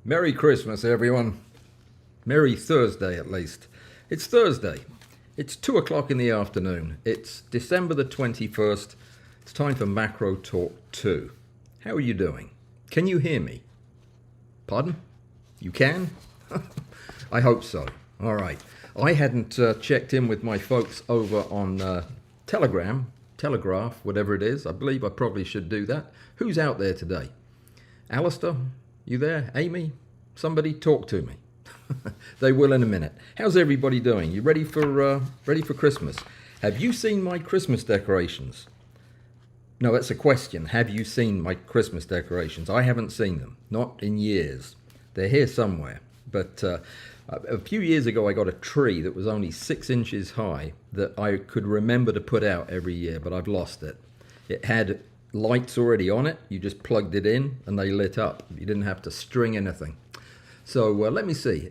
Merry Christmas, everyone. Merry Thursday, at least. It's Thursday. It's 2 o'clock in the afternoon. It's December the 21st. It's time for Macro Talk 2. How are you doing? Can you hear me? Pardon? You can? I hope so. All right. I hadn't checked in with my folks over on Telegraph, whatever it is. I believe I probably should do that. Who's out there today? Alistair? You there? Amy? Somebody talk to me. They will in a minute. How's everybody doing? You ready for Christmas? Have you seen my Christmas decorations? No, that's a question. Have you seen my Christmas decorations? I haven't seen them. Not in years. They're here somewhere. But a few years ago, I got a tree that was only 6 inches high that I could remember to put out every year, but I've lost it. It had lights already on it. You just plugged it in and they lit up. You didn't have to string anything. So let me see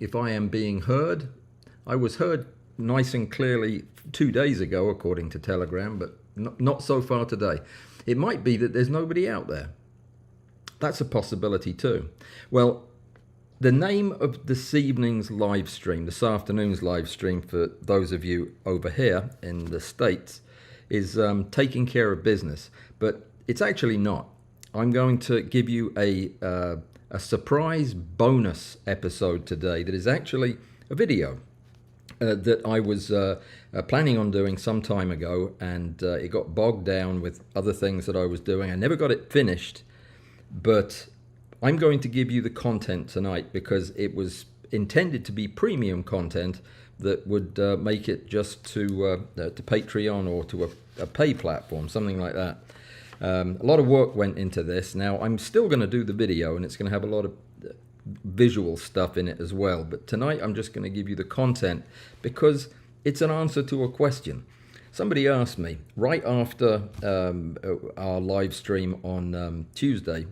if I am being heard. I was heard nice and clearly 2 days ago, according to Telegram, but not so far today. It might be that there's nobody out there. That's a possibility too. Well, the name of this evening's live stream, this afternoon's live stream for those of you over here in the States, is taking care of business, but it's actually not. I'm going to give you a surprise bonus episode today that is actually a video that I was planning on doing some time ago, and it got bogged down with other things that I was doing. I never got it finished, but I'm going to give you the content tonight because it was intended to be premium content that would make it just to Patreon or to a pay platform, something like that. A lot of work went into this. Now, I'm still going to do the video, and it's going to have a lot of visual stuff in it as well. But tonight, I'm just going to give you the content because it's an answer to a question. Somebody asked me right after our live stream on Tuesday.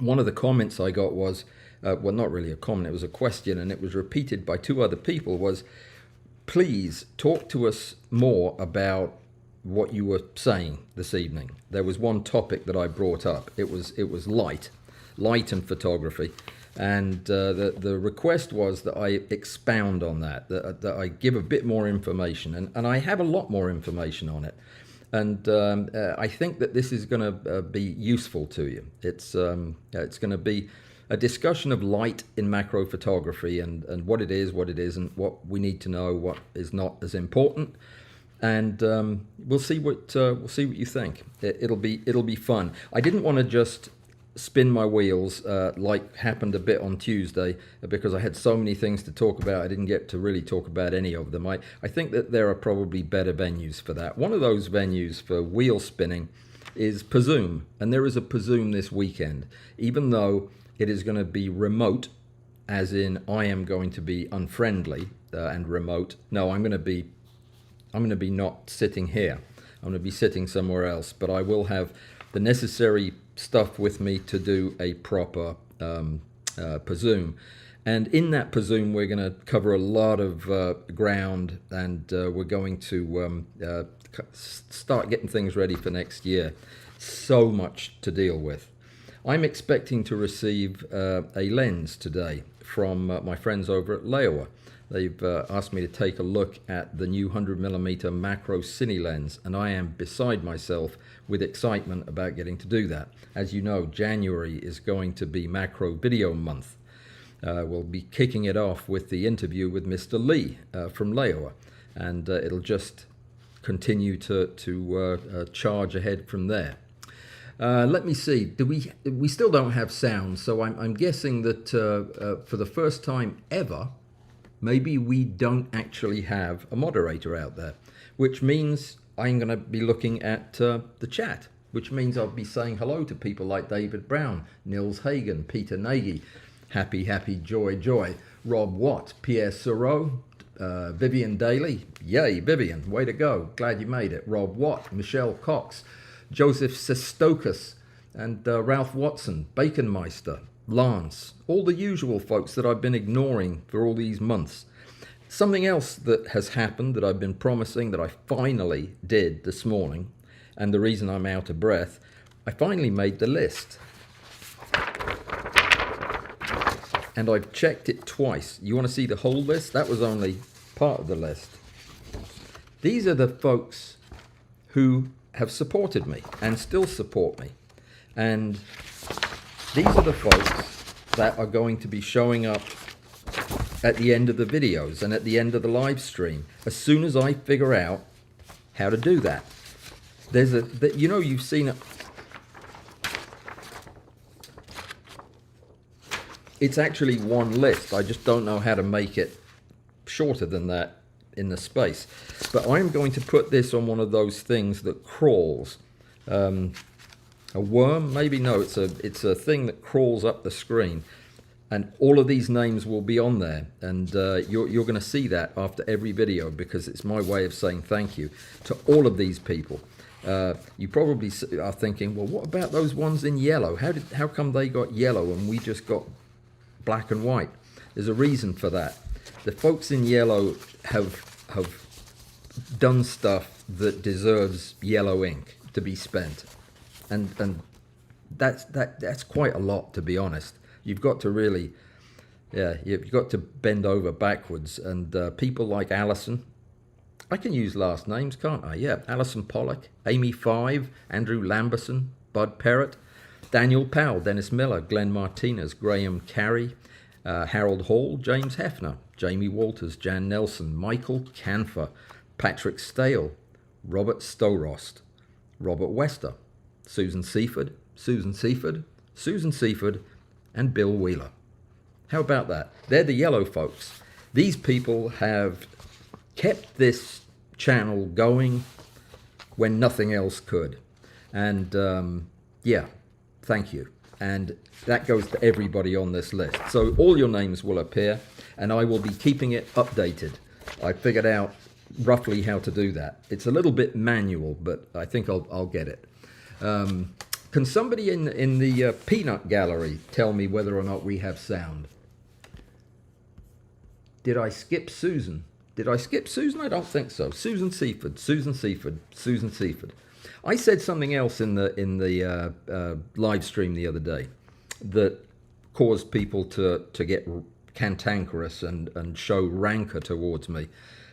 One of the comments I got was, well, not really a comment, it was a question, and it was repeated by 2 other people, was, please talk to us more about what you were saying this evening. There was one topic that I brought up. It was light and photography, and the request was that I expound on that I give a bit more information, and I have a lot more information on it. And I think that this is going to be useful to you. It's going to be a discussion of light in macro photography and what it is, what it isn't, what we need to know, what is not as important. And we'll see what you think. It'll be fun. I didn't want to just spin my wheels like happened a bit on Tuesday because I had so many things to talk about. I didn't get to really talk about any of them. I think that there are probably better venues for that. One of those venues for wheel spinning is Pazoom, and there is a Pazoom this weekend, even though it is going to be remote, as in I am going to be unfriendly and remote. No, I'm going to be not sitting here. I'm going to be sitting somewhere else, but I will have the necessary stuff with me to do a proper Pazoom. And in that Pazoom, we're going to cover a lot of ground, and we're going to start getting things ready for next year. So much to deal with. I'm expecting to receive a lens today from my friends over at Leoa. They've asked me to take a look at the new 100mm macro cine lens, and I am beside myself with excitement about getting to do that. As you know, January is going to be macro video month. We'll be kicking it off with the interview with Mr. Lee from Leoa, and it'll just continue to charge ahead from there. Let me see. We still don't have sound, so I'm guessing that for the first time ever, maybe we don't actually have a moderator out there, which means I'm going to be looking at the chat, which means I'll be saying hello to people like David Brown, Nils Hagen, Peter Nagy, Happy, Joy, Rob Watt, Pierre Soreau, Vivian Daly. Yay, Vivian, way to go. Glad you made it. Rob Watt, Michelle Cox, Joseph Sestokas, and Ralph Watson, Baconmeister, Lance, all the usual folks that I've been ignoring for all these months. Something else that has happened that I've been promising that I finally did this morning, and the reason I'm out of breath, I finally made the list. and I've checked it twice. You want to see the whole list? That was only part of the list. These are the folks who have supported me and still support me. And these are the folks that are going to be showing up at the end of the videos and at the end of the live stream as soon as I figure out how to do that. There's you know, you've seen it. It's actually one list. I just don't know how to make it shorter than that in the space. But I'm going to put this on one of those things that crawls. A worm? Maybe no. It's a thing that crawls up the screen. And all of these names will be on there. And you're going to see that after every video, because it's my way of saying thank you to all of these people. You probably are thinking, well, what about those ones in yellow? How come they got yellow and we just got black and white? There's a reason for that. The folks in yellow have done stuff that deserves yellow ink to be spent, and that's quite a lot, to be honest. You've got to really, you've got to bend over backwards. And people like Allison, I can use last names, can't I? Yeah, Alison Pollock, Amy Five, Andrew Lamberson, Bud Perrott, Daniel Powell, Dennis Miller, Glenn Martinez, Graham Carey, Harold Hall, James Hefner, Jamie Walters, Jan Nelson, Michael Canfer, Patrick Stale, Robert Storost, Robert Wester, Susan Seaford, and Bill Wheeler. How about that? They're the yellow folks. These people have kept this channel going when nothing else could. And yeah, thank you. And that goes to everybody on this list. So all your names will appear, and I will be keeping it updated. I figured out roughly how to do that. It's a little bit manual, but I think I'll get it. Can somebody in the peanut gallery tell me whether or not we have sound? Did I skip Susan? Did I skip Susan? I don't think so. Susan Seaford. I said something else in the live stream the other day that caused people to get cantankerous and show rancor towards me.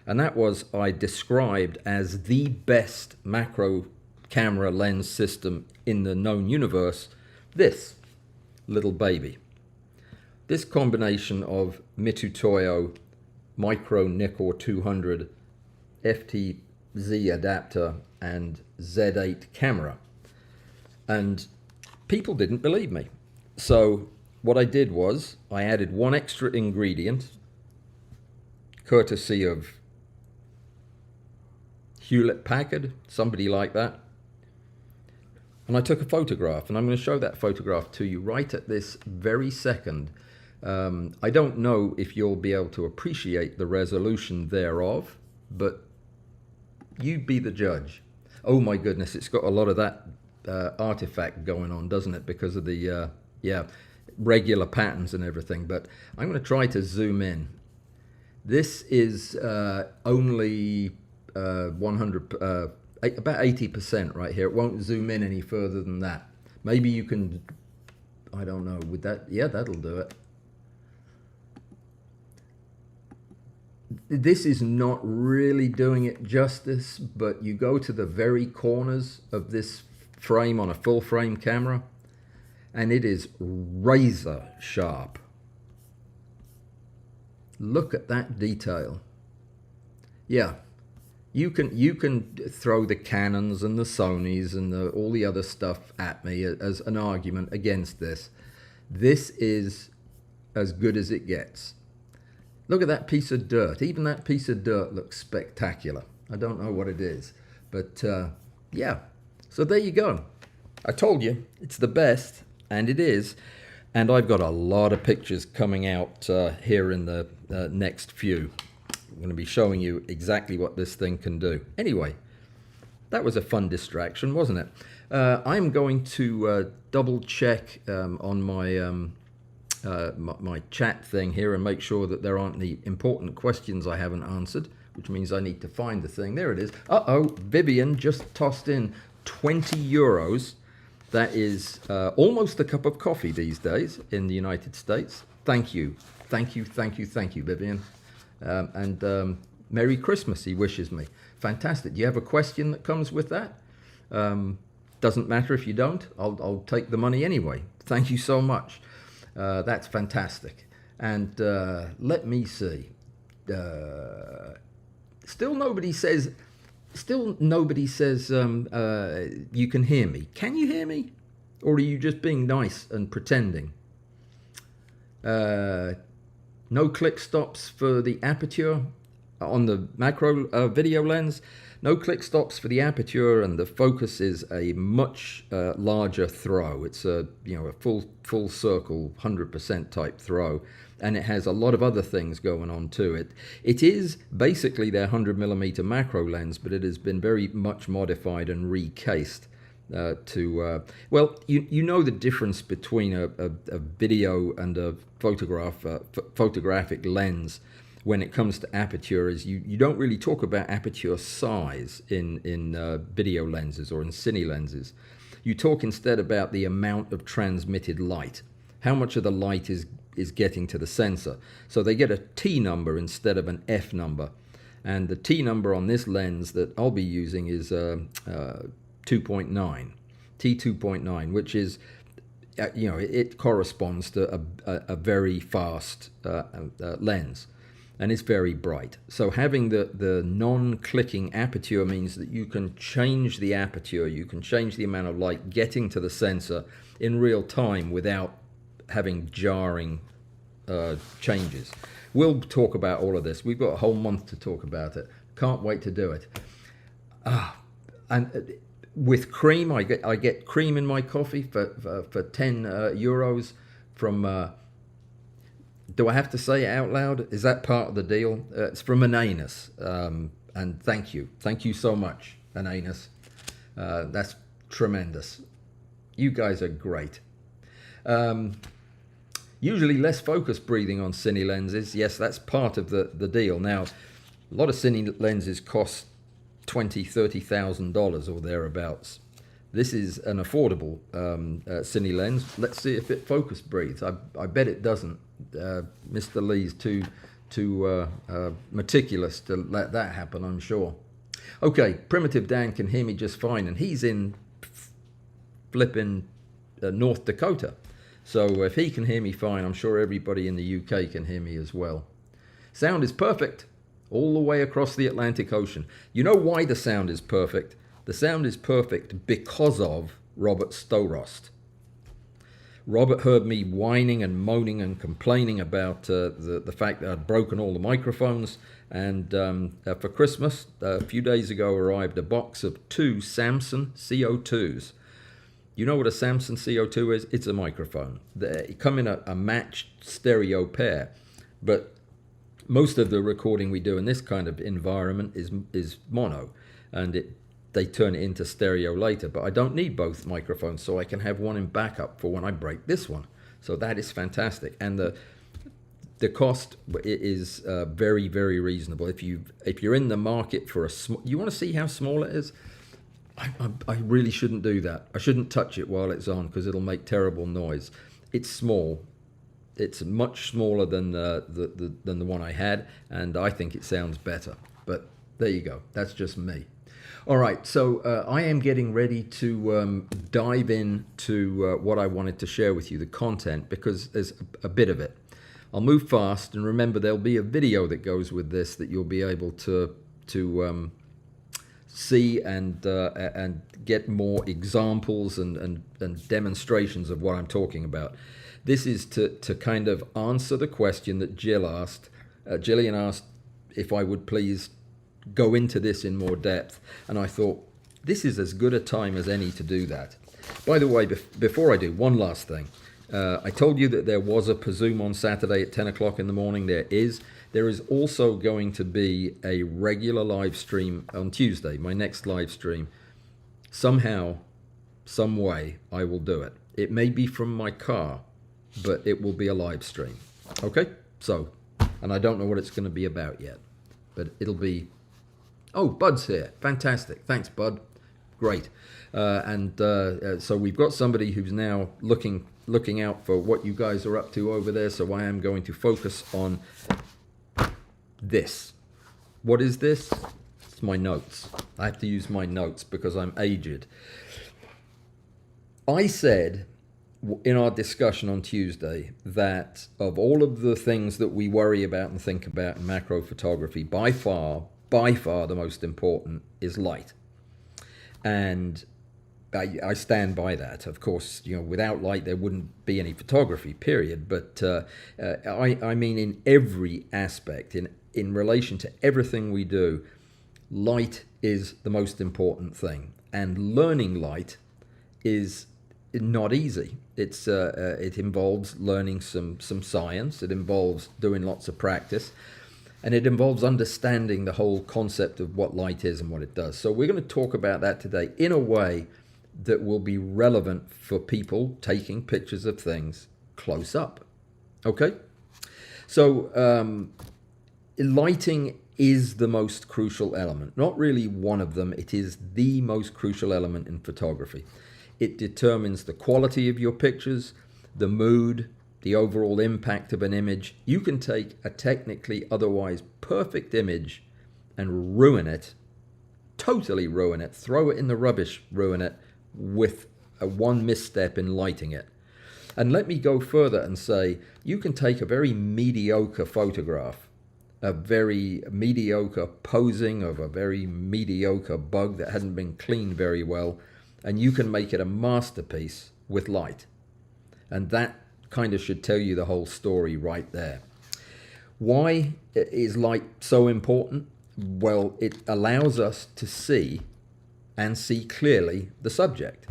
And that was, I described as the best macro camera lens system in the known universe, this little baby. This combination of Mitutoyo Micro Nikkor 200 FTZ adapter and Z8 camera. And people didn't believe me. So what I did was I added one extra ingredient, courtesy of Hewlett-Packard, somebody like that. And I took a photograph, and I'm going to show that photograph to you right at this very second. I don't know if you'll be able to appreciate the resolution thereof, but you be the judge. Oh my goodness, it's got a lot of that artifact going on, doesn't it? Because of the regular patterns and everything. But I'm going to try to zoom in. This is only 100, about 80% right here. It won't zoom in any further than that. Maybe you can, I don't know, would that, yeah, that'll do it. This is not really doing it justice, but you go to the very corners of this frame on a full frame camera, and it is razor sharp. Look at that detail. Yeah, you can throw the Canons and the Sonys and all the other stuff at me as an argument against this. This is as good as it gets. Look at that piece of dirt. Even that piece of dirt looks spectacular. I don't know what it is, but yeah. So there you go. I told you it's the best, and it is. And I've got a lot of pictures coming out here in the next few. I'm going to be showing you exactly what this thing can do. Anyway, that was a fun distraction, wasn't it? I'm going to double check on my my chat thing here and make sure that there aren't any important questions I haven't answered, which means I need to find the thing. There it is. Uh-oh, Vivian just tossed in 20 euros. That is almost a cup of coffee these days in the United States. thank you. Thank you, thank you, thank you, Vivian. And Merry Christmas, he wishes me. Fantastic. Do you have a question that comes with that? Doesn't matter if you don't. I'll take the money anyway. Thank you so much. That's fantastic. And let me see. Still nobody says you can hear me. Can you hear me? Or are you just being nice and pretending? No click stops for the aperture on the macro video lens. No click stops for the aperture, and the focus is a much larger throw. It's a full circle 100% type throw, and it has a lot of other things going on to it. It is basically their 100mm macro lens, but it has been very much modified and recased well, you know the difference between a video and a photographic lens when it comes to aperture is you don't really talk about aperture size in video lenses or in cine lenses. You talk instead about the amount of transmitted light, how much of the light is getting to the sensor. So they get a T number instead of an F number, and the T number on this lens that I'll be using is 2.9, T2.9, which is, it corresponds to a very fast lens, and it's very bright. So having the non-clicking aperture means that you can change the aperture, you can change the amount of light getting to the sensor in real time without having jarring changes. We'll talk about all of this. We've got a whole month to talk about it. Can't wait to do it. And with cream, I get cream in my coffee for 10 euros from. Do I have to say it out loud? Is that part of the deal? It's from Ananus, and thank you so much, Ananus. That's tremendous. You guys are great. Usually less focus breathing on cine lenses. Yes, that's part of the deal. Now, a lot of cine lenses cost $20,000-$30,000 or thereabouts. This is an affordable cine lens. Let's see if it focus breathes. I bet it doesn't. Mr. Lee's too meticulous to let that happen, I'm sure. Okay, Primitive Dan can hear me just fine, and he's in flipping North Dakota. So if he can hear me fine, I'm sure everybody in the UK can hear me as well. Sound is perfect all the way across the Atlantic Ocean. You know why the sound is perfect? The sound is perfect because of Robert Storost. Robert heard me whining and moaning and complaining about the fact that I'd broken all the microphones, and for Christmas, a few days ago, arrived a box of 2 Samson CO2s. You know what a Samson CO2 is? It's a microphone. They come in a matched stereo pair, but most of the recording we do in this kind of environment is mono, and they turn it into stereo later. But I don't need both microphones, so I can have one in backup for when I break this one. So that is fantastic, and the cost is very, very reasonable. If you're in the market for you want to see how small it is. I really shouldn't do that. I shouldn't touch it while it's on because it'll make terrible noise. It's small. It's much smaller than the one I had, and I think it sounds better. But there you go. That's just me. All right, so I am getting ready to dive into what I wanted to share with you, the content, because there's a bit of it. I'll move fast, and remember there'll be a video that goes with this that you'll be able to see and get more examples and demonstrations of what I'm talking about. This is to kind of answer the question that Jillian asked if I would please go into this in more depth, and I thought this is as good a time as any to do that. By the way, before I do, one last thing. I told you that there was a Pazoom on Saturday at 10 o'clock in the morning. There is also going to be a regular live stream on Tuesday, my next live stream. Somehow, some way, I will do it. It may be from my car, but it will be a live stream. Okay? So, and I don't know what it's going to be about yet, but it'll be... Oh, Bud's here. Fantastic. Thanks, Bud. Great. So we've got somebody who's now looking looking out for what you guys are up to over there, so I am going to focus on this. What is this? It's my notes. I have to use my notes because I'm aged. I said in our discussion on Tuesday that of all of the things that we worry about and think about in macro photography, by far the most important is light. And I stand by that. Of course, without light there wouldn't be any photography, period. But I mean in every aspect, in relation to everything we do, light is the most important thing. And learning light is not easy. It involves learning some science. It involves doing lots of practice. And it involves understanding the whole concept of what light is and what it does. So we're going to talk about that today in a way that will be relevant for people taking pictures of things close up. Okay? So lighting is the most crucial element. Not really one of them. It is the most crucial element in photography. It determines the quality of your pictures, the mood, the overall impact of an image. You can take a technically otherwise perfect image and ruin it, totally ruin it, throw it in the rubbish, ruin it, with one misstep in lighting it. And let me go further and say, you can take a very mediocre photograph, a very mediocre posing of a very mediocre bug that hadn't been cleaned very well, and you can make it a masterpiece with light. And that kind of should tell you the whole story right there. Why is light so important? Well, it allows us to see and see clearly the subject.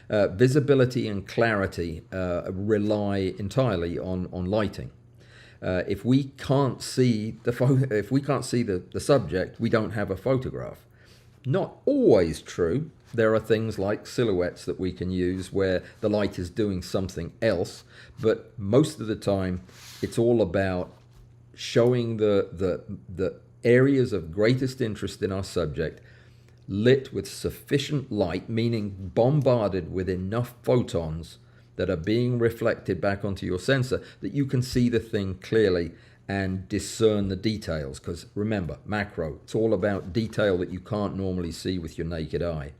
Visibility and clarity rely entirely on lighting. If we can't see the subject, we don't have a photograph. Not always true. There are things like silhouettes that we can use where the light is doing something else, but most of the time it's all about showing the areas of greatest interest in our subject lit with sufficient light, meaning bombarded with enough photons that are being reflected back onto your sensor that you can see the thing clearly and discern the details. Because remember, macro, it's all about detail that you can't normally see with your naked eye.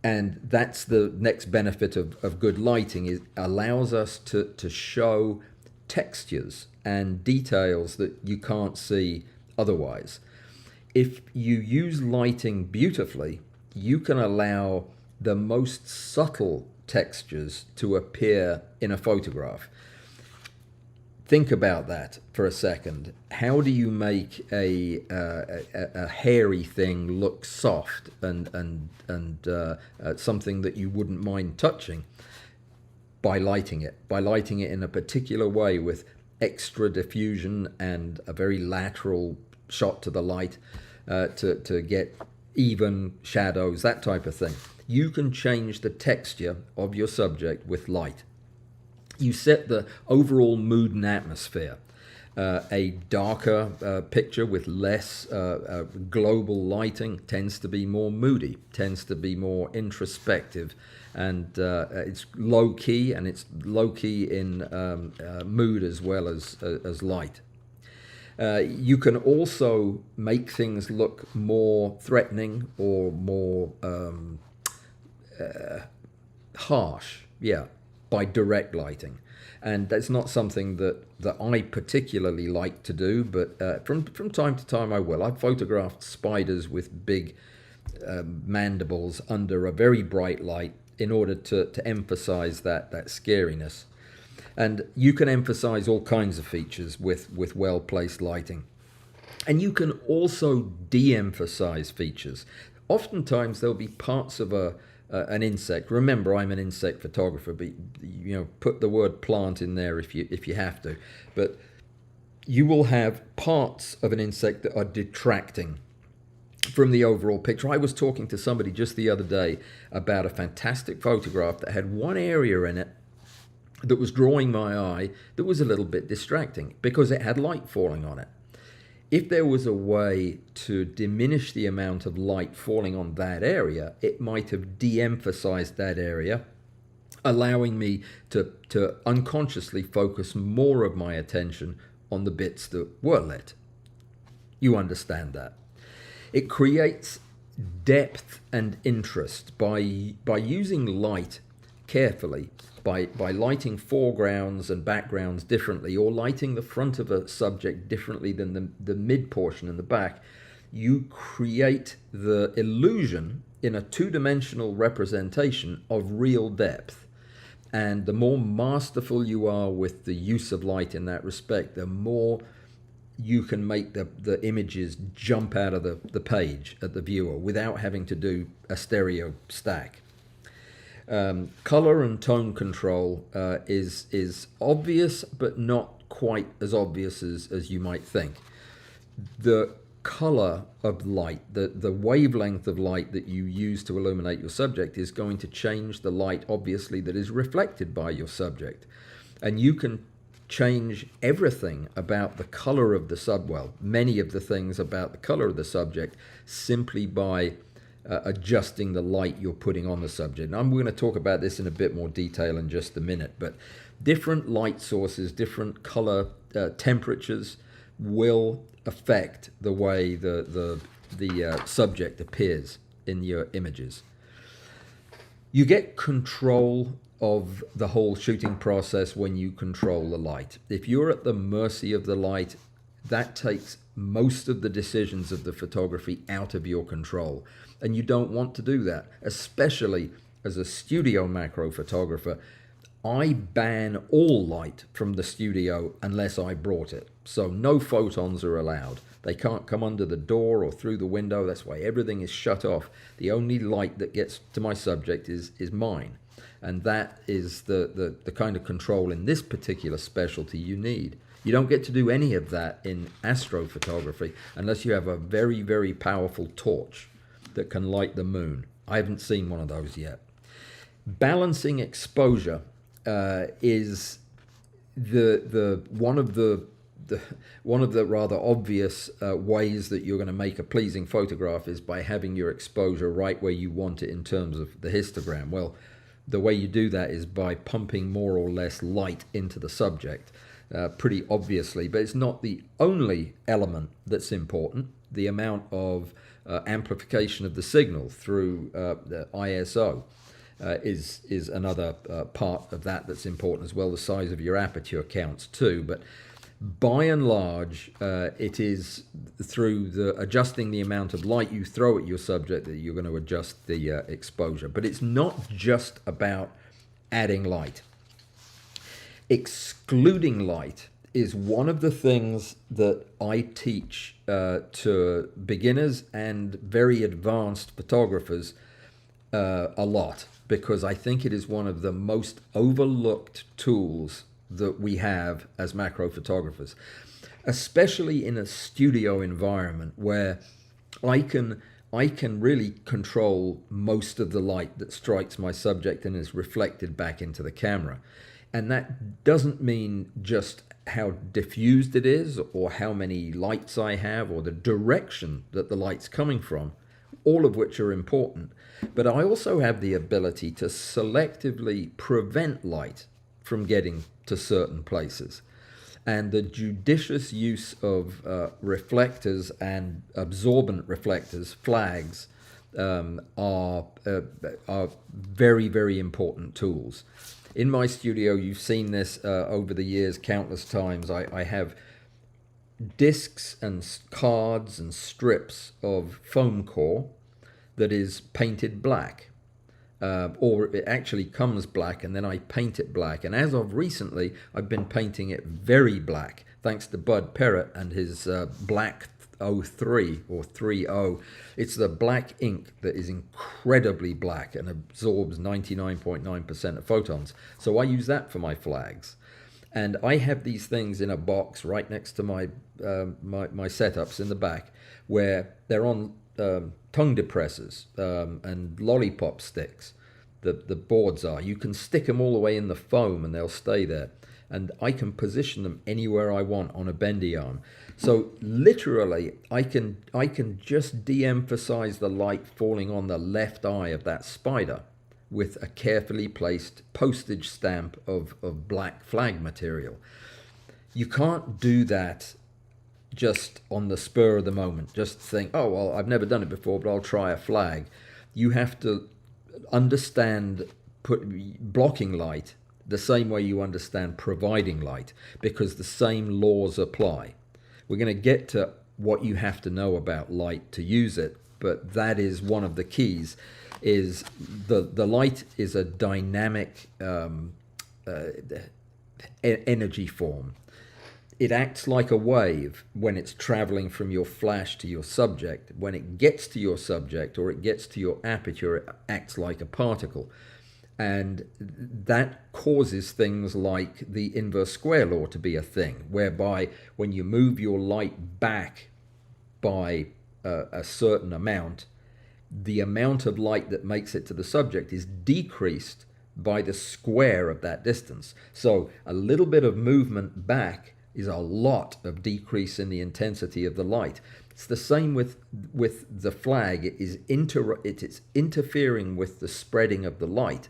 And that's the next benefit of good lighting. It allows us to show textures and details that you can't see otherwise. If you use lighting beautifully, you can allow the most subtle textures to appear in a photograph. Think about that for a second. How do you make a hairy thing look soft and something that you wouldn't mind touching? By lighting it in a particular way with extra diffusion and a very lateral shot to the light to get even shadows, that type of thing. You can change the texture of your subject with light. You set the overall mood and atmosphere. A darker picture with less global lighting tends to be more moody, tends to be more introspective, and it's low key, and it's low key in mood as well as light. You can also make things look more threatening or more harsh, by direct lighting. And that's not something that I particularly like to do, but from time to time I will. I've photographed spiders with big mandibles under a very bright light in order to emphasize that scariness. And you can emphasize all kinds of features with well-placed lighting. And you can also de-emphasize features. Oftentimes there'll be parts of an insect. Remember, I'm an insect photographer, but put the word plant in there if you have to. But you will have parts of an insect that are detracting from the overall picture. I was talking to somebody just the other day about a fantastic photograph that had one area in it that was drawing my eye that was a little bit distracting because it had light falling on it. If there was a way to diminish the amount of light falling on that area, it might have de-emphasized that area, allowing me to unconsciously focus more of my attention on the bits that were lit. You understand that. It creates depth and interest by using light carefully, by lighting foregrounds and backgrounds differently, or lighting the front of a subject differently than the mid portion and the back. You create the illusion in a two-dimensional representation of real depth. And the more masterful you are with the use of light in that respect, the more you can make the images jump out of the page at the viewer without having to do a stereo stack. Color and tone control is obvious, but not quite as obvious as you might think. The color of light, the wavelength of light that you use to illuminate your subject is going to change the light, obviously, that is reflected by your subject. And you can change everything about the color of the many of the things about the color of the subject simply by adjusting the light you're putting on the subject. And I'm going to talk about this in a bit more detail in just a minute, but different light sources, different color temperatures will affect the way the subject appears in your images. You get control of the whole shooting process when you control the light. If you're at the mercy of the light, that takes most of the decisions of the photography out of your control. And you don't want to do that, especially as a studio macro photographer. I ban all light from the studio unless I brought it. So no photons are allowed. They can't come under the door or through the window. That's why everything is shut off. The only light that gets to my subject is mine. And that is the kind of control in this particular specialty you need. You don't get to do any of that in astrophotography unless you have a very, very powerful torch that can light the moon. I haven't seen one of those yet. Balancing exposure is one of the rather obvious ways that you're going to make a pleasing photograph is by having your exposure right where you want it in terms of the histogram. Well, the way you do that is by pumping more or less light into the subject, pretty obviously, but it's not the only element that's important. The amount of amplification of the signal through the ISO is another part of that that's important as well. The size of your aperture counts too, but by and large, it is through adjusting the amount of light you throw at your subject that you're going to adjust the exposure. But it's not just about adding light. Excluding light is one of the things that I teach to beginners and very advanced photographers a lot, because I think it is one of the most overlooked tools that we have as macro photographers, especially in a studio environment where I can really control most of the light that strikes my subject and is reflected back into the camera. And that doesn't mean just how diffused it is or how many lights I have or the direction that the light's coming from, all of which are important. But I also have the ability to selectively prevent light from getting to certain places. And the judicious use of reflectors and absorbent reflectors, flags, are very, very important tools. In my studio, you've seen this over the years countless times. I have discs and cards and strips of foam core that is painted black. Or it actually comes black and then I paint it black. And as of recently, I've been painting it very black, thanks to Bud Perrett and his black 03 or 30. It's the black ink that is incredibly black and absorbs 99.9% of photons. So I use that for my flags. And I have these things in a box right next to my setups in the back, where they're on tongue depressors and lollipop sticks. The boards are. You can stick them all the way in the foam and they'll stay there. And I can position them anywhere I want on a bendy arm. So literally, I can just de-emphasize the light falling on the left eye of that spider with a carefully placed postage stamp of black flag material. You can't do that just on the spur of the moment. Just think, oh, well, I've never done it before, but I'll try a flag. You have to understand blocking light the same way you understand providing light, because the same laws apply. We're going to get to what you have to know about light to use it, but that is one of the keys. Is the light is a dynamic energy form. It acts like a wave when it's traveling from your flash to your subject. When it gets to your subject or it gets to your aperture, it acts like a particle. And that causes things like the inverse square law to be a thing, whereby when you move your light back by a certain amount, the amount of light that makes it to the subject is decreased by the square of that distance. So a little bit of movement back is a lot of decrease in the intensity of the light. It's the same with the flag. It's interfering with the spreading of the light.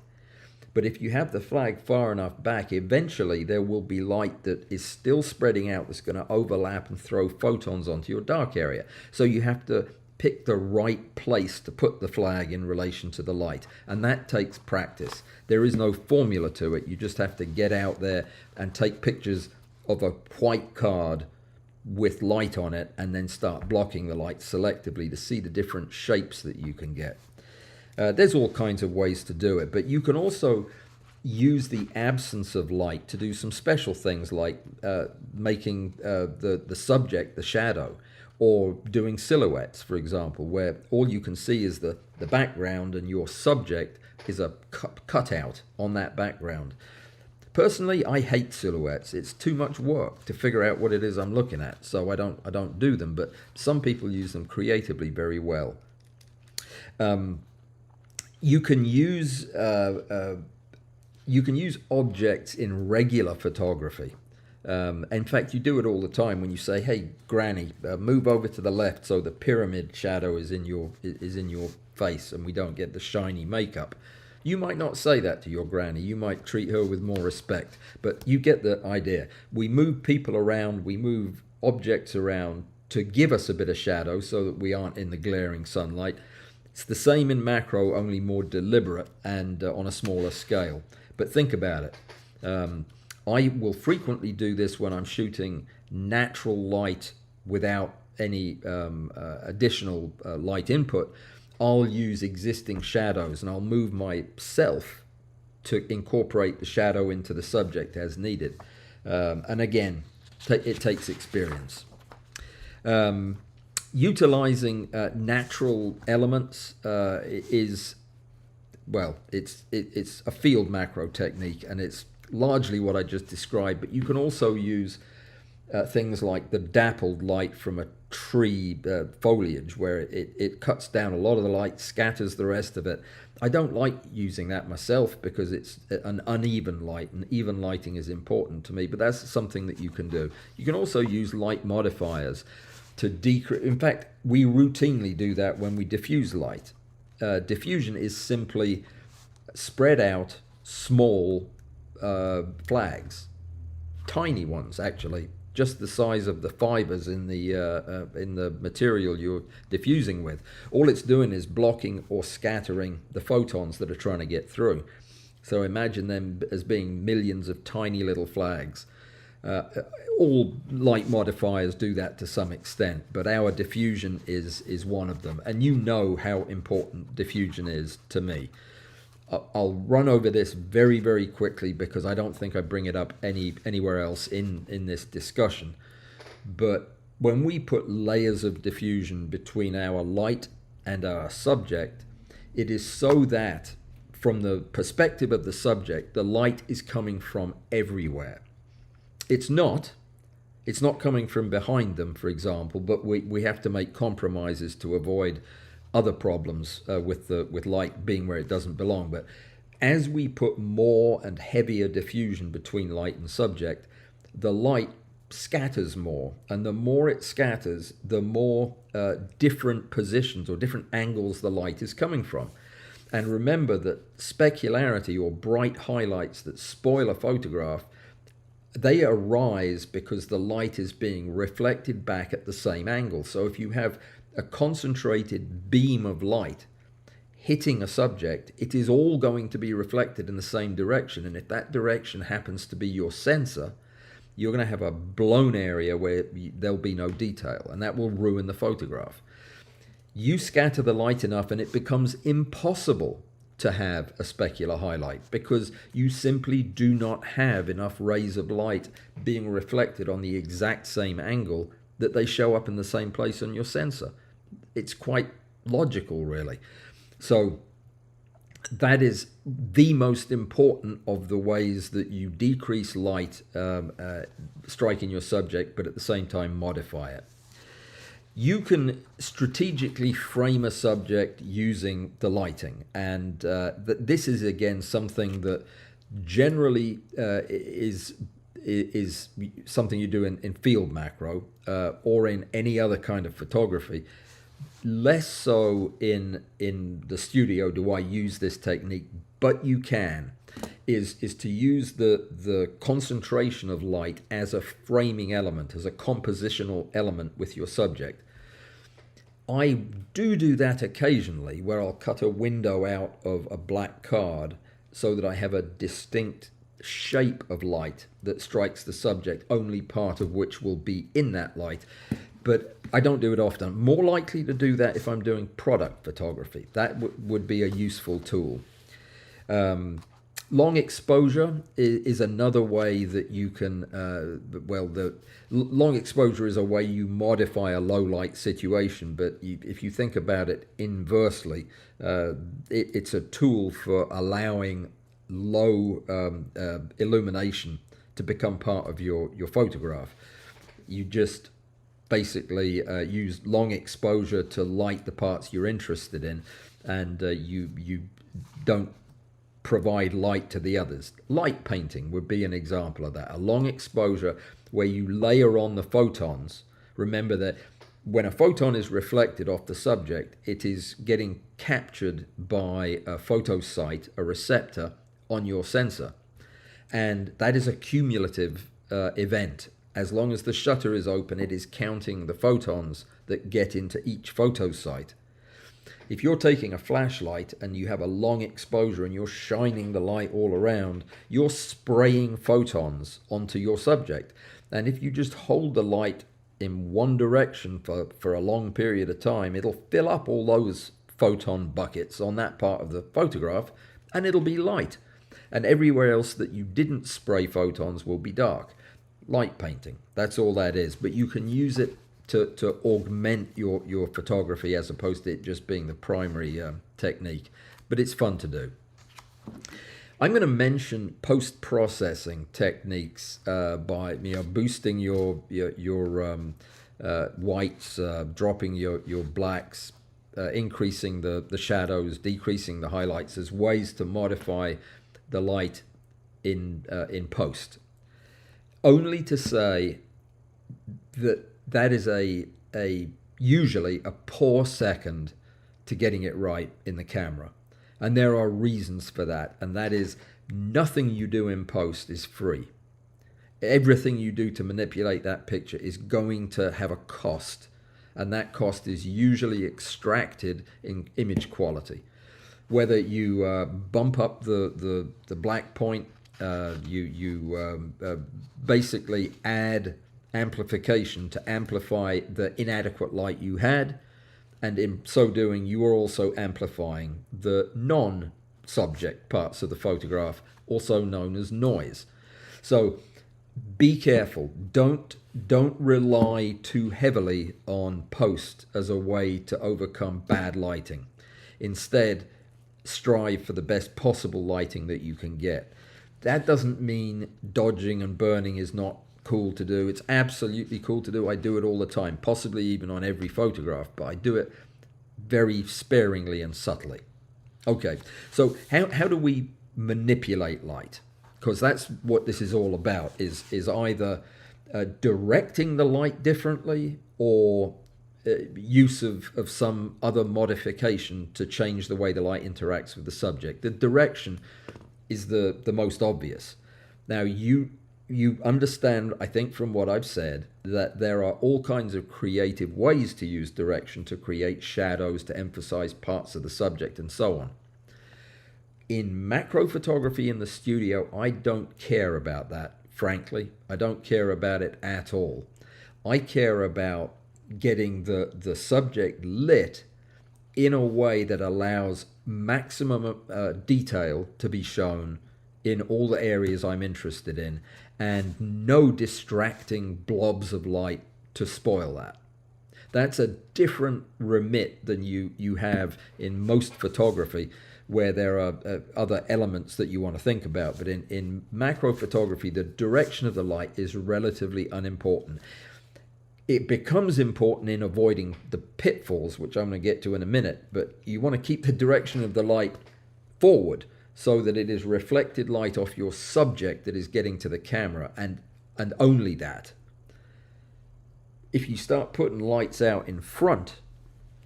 But if you have the flag far enough back, eventually there will be light that is still spreading out that's going to overlap and throw photons onto your dark area. So you have to pick the right place to put the flag in relation to the light. And that takes practice. There is no formula to it. You just have to get out there and take pictures of a white card with light on it and then start blocking the light selectively to see the different shapes that you can get. There's all kinds of ways to do it, but you can also use the absence of light to do some special things like making the subject the shadow, or doing silhouettes, for example, where all you can see is the background and your subject is a cutout on that background. Personally, I hate silhouettes. It's too much work to figure out what it is I'm looking at, so I don't do them, but some people use them creatively very well. You can use objects in regular photography. In fact, you do it all the time when you say, "Hey, Granny, move over to the left so the pyramid shadow is in your face and we don't get the shiny makeup." You might not say that to your granny. You might treat her with more respect, but you get the idea. We move people around, we move objects around to give us a bit of shadow so that we aren't in the glaring sunlight. It's the same in macro, only more deliberate and on a smaller scale. But think about it. I will frequently do this when I'm shooting natural light without any additional light input. I'll use existing shadows and I'll move myself to incorporate the shadow into the subject as needed. And again, it takes experience. Utilizing natural elements is, well, it's a field macro technique, and it's largely what I just described, but you can also use things like the dappled light from a tree foliage, where it cuts down a lot of the light, scatters the rest of it. I don't like using that myself because it's an uneven light, and even lighting is important to me, but that's something that you can do. You can also use light modifiers to decrease. In fact, we routinely do that when we diffuse light. Diffusion is simply spread out small flags, tiny ones actually, just the size of the fibers in the material you're diffusing with. All it's doing is blocking or scattering the photons that are trying to get through. So imagine them as being millions of tiny little flags. All light modifiers do that to some extent, but our diffusion is one of them. And you know how important diffusion is to me. I'll run over this very, very quickly because I don't think I bring it up anywhere else in this discussion. But when we put layers of diffusion between our light and our subject, it is so that from the perspective of the subject, the light is coming from everywhere. It's not coming from behind them, for example, but we have to make compromises to avoid other problems with light being where it doesn't belong. But as we put more and heavier diffusion between light and subject, the light scatters more, and the more it scatters, the more different positions or different angles the light is coming from. And remember that specularity or bright highlights that spoil a photograph, they arise because the light is being reflected back at the same angle. So if you have a concentrated beam of light hitting a subject, it is all going to be reflected in the same direction. And if that direction happens to be your sensor, you're going to have a blown area where there'll be no detail, and that will ruin the photograph. You scatter the light enough and it becomes impossible to have a specular highlight because you simply do not have enough rays of light being reflected on the exact same angle that they show up in the same place on your sensor. It's quite logical, really. So that is the most important of the ways that you decrease light striking your subject, but at the same time modify it. You can strategically frame a subject using the lighting, and this is again something that generally is something you do in field macro or in any other kind of photography. Less so in the studio do I use this technique, but you can, is to use the concentration of light as a framing element, as a compositional element with your subject. I do that occasionally, where I'll cut a window out of a black card so that I have a distinct shape of light that strikes the subject, only part of which will be in that light. But I don't do it often. I'm more likely to do that if I'm doing product photography. That would be a useful tool. Long exposure is another way that you can, long exposure is a way you modify a low light situation, but if you think about it inversely, it's a tool for allowing low illumination to become part of your photograph. You just basically use long exposure to light the parts you're interested in, and you don't provide light to the others. Light painting would be an example of that. A long exposure where you layer on the photons. Remember that when a photon is reflected off the subject, it is getting captured by a photosite, a receptor on your sensor. And that is a cumulative event. As long as the shutter is open, it is counting the photons that get into each photosite. If you're taking a flashlight and you have a long exposure and you're shining the light all around, you're spraying photons onto your subject. And if you just hold the light in one direction for a long period of time, it'll fill up all those photon buckets on that part of the photograph, and it'll be light. And everywhere else that you didn't spray photons will be dark. Light painting, that's all that is. But you can use it to augment your photography as opposed to it just being the primary technique. But it's fun to do. I'm going to mention post-processing techniques by boosting your whites, dropping your blacks, increasing the shadows, decreasing the highlights as ways to modify the light in post. Only to say that is usually a poor second to getting it right in the camera. And there are reasons for that. And that is, nothing you do in post is free. Everything you do to manipulate that picture is going to have a cost. And that cost is usually extracted in image quality. Whether you bump up the black point, you basically add amplification to amplify the inadequate light you had, and in so doing you are also amplifying the non-subject parts of the photograph, also known as noise. So be careful. Don't rely too heavily on post as a way to overcome bad lighting. Instead, strive for the best possible lighting that you can get. That doesn't mean dodging and burning is not cool to do. It's absolutely cool to do. I do it all the time, possibly even on every photograph, but I do it very sparingly and subtly. Okay, so how do we manipulate light? Because that's what this is all about, is either directing the light differently or use of some other modification to change the way the light interacts with the subject. The direction is the most obvious. Now, you understand, I think, from what I've said, that there are all kinds of creative ways to use direction to create shadows, to emphasize parts of the subject, and so on. In macro photography in the studio, I don't care about that, frankly. I don't care about it at all. I care about getting the subject lit in a way that allows maximum detail to be shown in all the areas I'm interested in, and no distracting blobs of light to spoil that. That's a different remit than you have in most photography, where there are other elements that you want to think about. But in macro photography, the direction of the light is relatively unimportant. It becomes important in avoiding the pitfalls, which I'm going to get to in a minute, but you want to keep the direction of the light forward so that it is reflected light off your subject that is getting to the camera, and only that. If you start putting lights out in front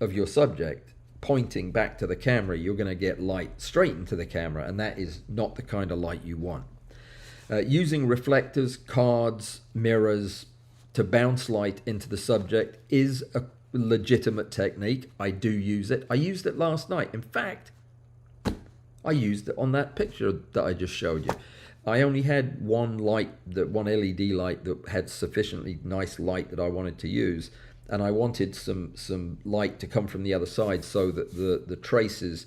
of your subject, pointing back to the camera, you're going to get light straight into the camera, and that is not the kind of light you want. Using reflectors, cards, mirrors to bounce light into the subject is a legitimate technique. I do use it. I used it last night. In fact, I used it on that picture that I just showed you. I only had one LED light that had sufficiently nice light that I wanted to use, and I wanted some light to come from the other side so that the traces,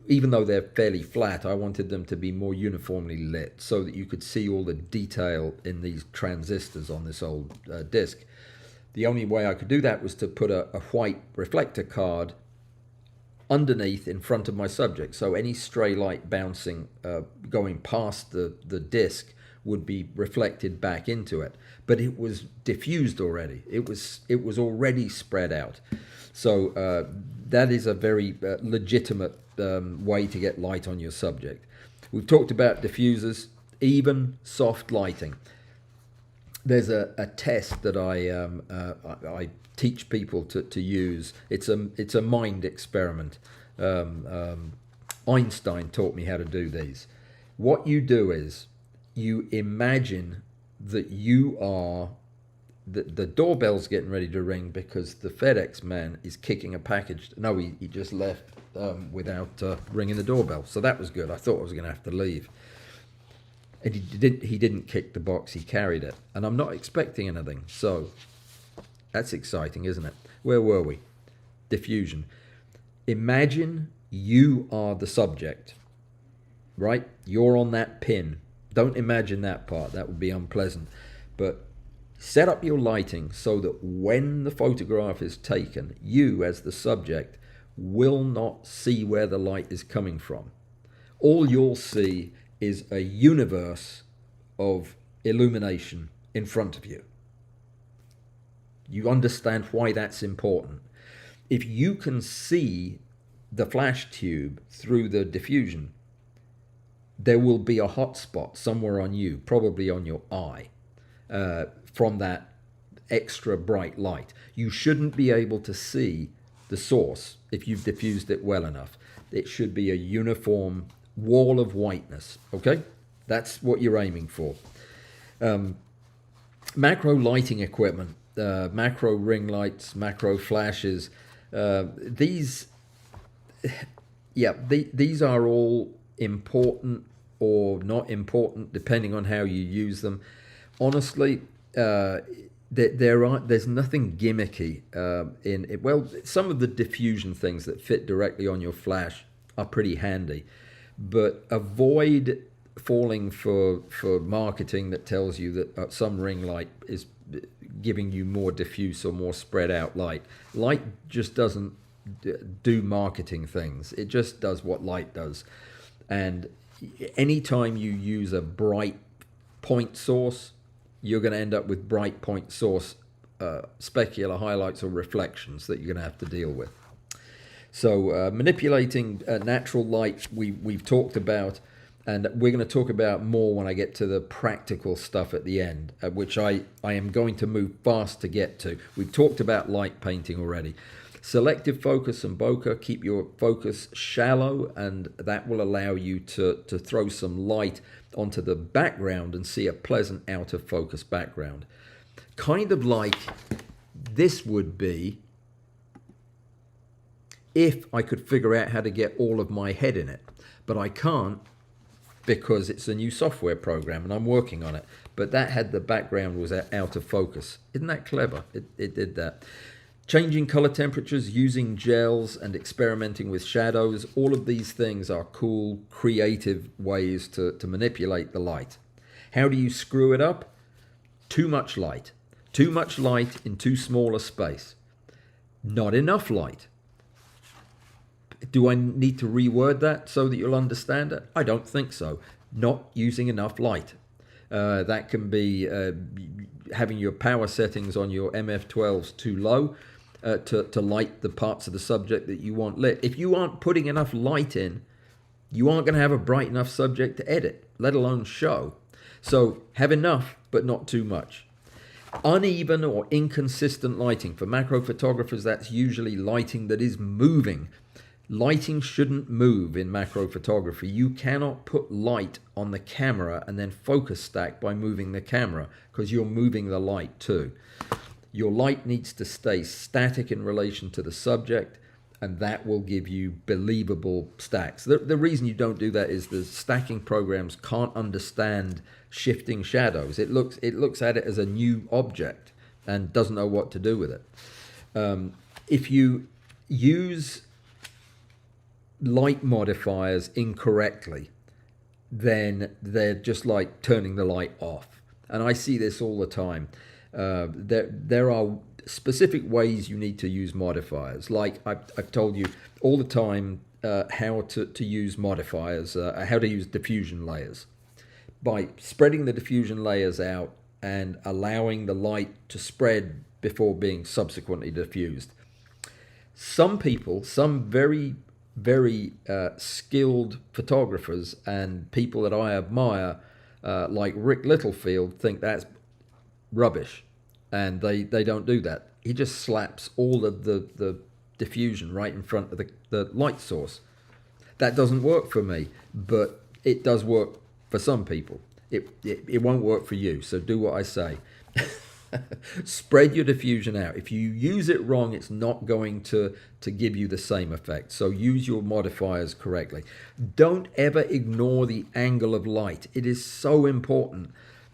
even though they're fairly flat, I wanted them to be more uniformly lit so that you could see all the detail in these transistors on this old disc. The only way I could do that was to put a white reflector card underneath in front of my subject, so any stray light bouncing, going past the disc would be reflected back into it. But it was diffused already. It was already spread out. So that is a very legitimate way to get light on your subject. We've talked about diffusers, even soft lighting. There's a test that I teach people to use. It's a mind experiment. Einstein taught me how to do these. What you do is you imagine that you are the doorbell's getting ready to ring because the FedEx man is kicking a package. No, he just left without ringing the doorbell. So that was good. I thought I was going to have to leave. And he didn't kick the box, he carried it. And I'm not expecting anything. So that's exciting, isn't it? Where were we? Diffusion. Imagine you are the subject, right? You're on that pin. Don't imagine that part. That would be unpleasant. But set up your lighting so that when the photograph is taken, you as the subject will not see where the light is coming from. All you'll see is a universe of illumination in front of you. You understand why that's important. If you can see the flash tube through the diffusion, there will be a hot spot somewhere on you, probably on your eye, from that extra bright light. You shouldn't be able to see the source if you've diffused it well enough. It should be a uniform wall of whiteness, okay? That's what you're aiming for. Macro lighting equipment, macro ring lights, macro flashes, these are all important or not important depending on how you use them. Honestly, there's nothing gimmicky in it. Well, some of the diffusion things that fit directly on your flash are pretty handy, but avoid falling for marketing that tells you that some ring light is giving you more diffuse or more spread out light. Light just doesn't do marketing things. It just does what light does. And anytime you use a bright point source, you're going to end up with bright point source specular highlights or reflections that you're going to have to deal with. So manipulating natural light we've talked about. And we're going to talk about more when I get to the practical stuff at the end, which I am going to move fast to get to. We've talked about light painting already. Selective focus and bokeh, keep your focus shallow, and that will allow you to throw some light onto the background and see a pleasant out of focus background. Kind of like this would be if I could figure out how to get all of my head in it, but I can't, because it's a new software program and I'm working on it. But that had the background was out of focus. Isn't that clever? It did that. Changing color temperatures, using gels, and experimenting with shadows. All of these things are cool, creative ways to manipulate the light. How do you screw it up? Too much light. Too much light in too small a space. Not enough light. Do I need to reword that so that you'll understand it? I don't think so. Not using enough light. That can be having your power settings on your MF12s too low to light the parts of the subject that you want lit. If you aren't putting enough light in, you aren't going to have a bright enough subject to edit, let alone show. So have enough, but not too much. Uneven or inconsistent lighting. For macro photographers, that's usually lighting that is moving. Lighting shouldn't move in macro photography. You cannot put light on the camera and then focus stack by moving the camera, because you're moving the light too. Your light needs to stay static in relation to the subject, and that will give you believable stacks. The reason you don't do that is the stacking programs can't understand shifting shadows. It looks at it as a new object and doesn't know what to do with it. If you use light modifiers incorrectly, then they're just like turning the light off. And I see this all the time. There are specific ways you need to use modifiers. Like I've told you all the time how to use modifiers, how to use diffusion layers. By spreading the diffusion layers out and allowing the light to spread before being subsequently diffused. Some people, some very skilled photographers and people that I admire, like Rick Littlefield, think that's rubbish, and they don't do that. He just slaps all of the diffusion right in front of the light source. That doesn't work for me, but it does work for some people. It won't work for you, so do what I say. Spread your diffusion out. If you use it wrong, it's not going to give you the same effect. So use your modifiers correctly. Don't ever ignore the angle of light. It is so important